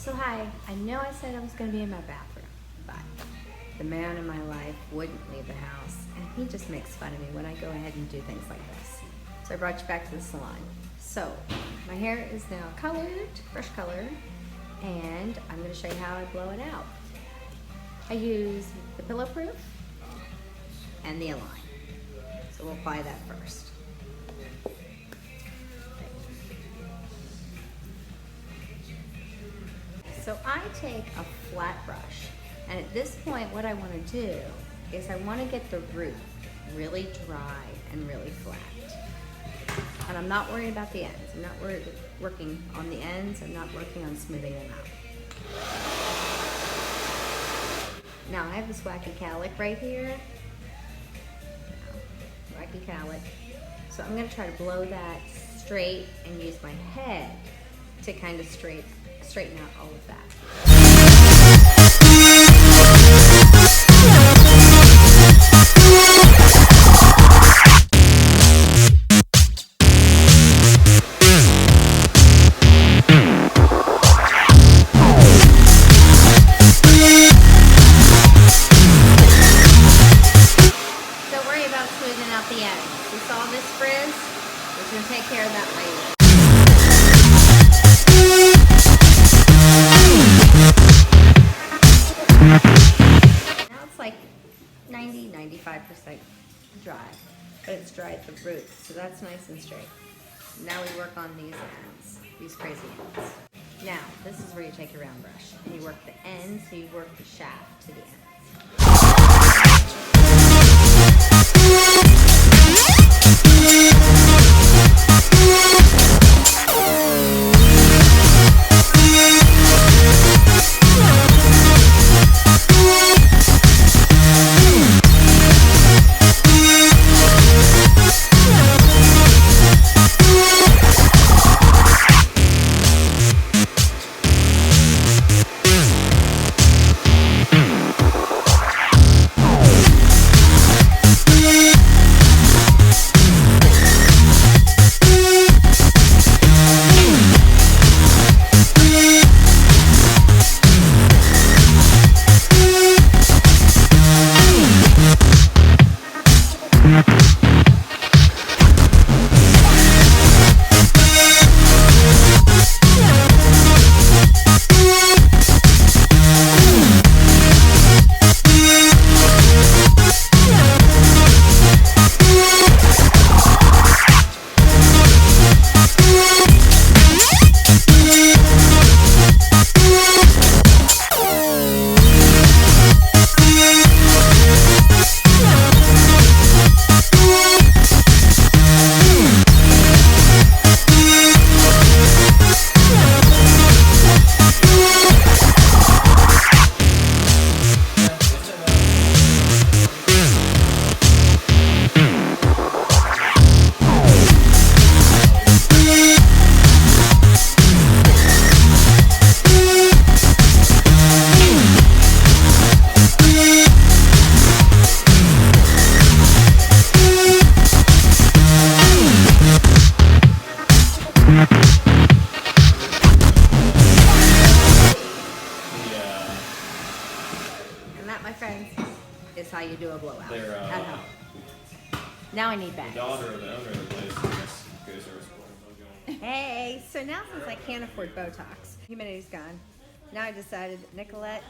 So hi, I know I said I was going to be in my bathroom, but the man in my life wouldn't leave the house, and he just makes fun of me when I go ahead and do things like this. So I brought you back to the salon. So my hair is now colored, fresh colored, and I'm going to show you how I blow it out. I use the Pillow Proof and the Align. So we'll apply that first. So I take a flat brush, and at this point what I want to do is I want to get the root really dry and really flat. And I'm not worried about the ends. I'm not working on the ends. I'm not working on smoothing them out. Now I have this wacky cowlick right here. Wacky cowlick. So I'm going to try to blow that straight and use my head to kind of straighten out all of that. Don't worry about smoothing out the ends. We saw this frizz. We're going to take care of that later. Now it's like 90–95% dry, but it's dry at the roots, so that's nice and straight. Now we work on these ends, these crazy ends. Now, this is where you take your round brush and you work the ends, so you work the shaft to the ends. My friends, is how you do a blowout at home. Now I need bags. The daughter of the owner of the place, I guess, goes there. Hey, so now since I can't afford Botox, humidity's gone. Now I decided that Nicolette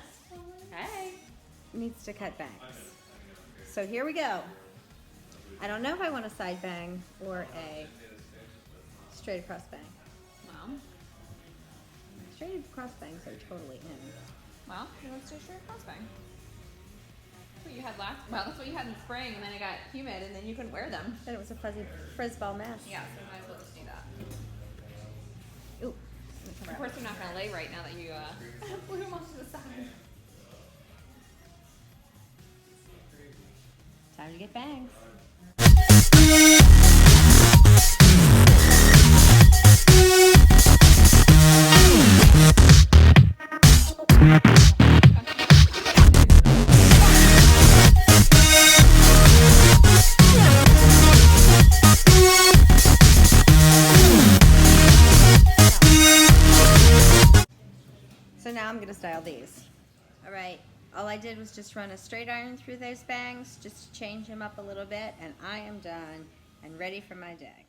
needs to cut bangs. So here we go. I don't know if I want a side bang or a straight across bang. Well, straight across bangs are totally in. Well, let's do a straight across bang. That's what you had last. Well, that's what you had in spring, and then it got humid, and then you couldn't wear them. Then it was a fuzzy frizz ball mess. Yeah, so we might as well just do that. Ooh. Of course, they're not going to lay right now that you blew them off to the side. Time to get bangs. So now I'm gonna style these. All right, all I did was just run a straight iron through those bangs just to change them up a little bit, and I am done and ready for my day.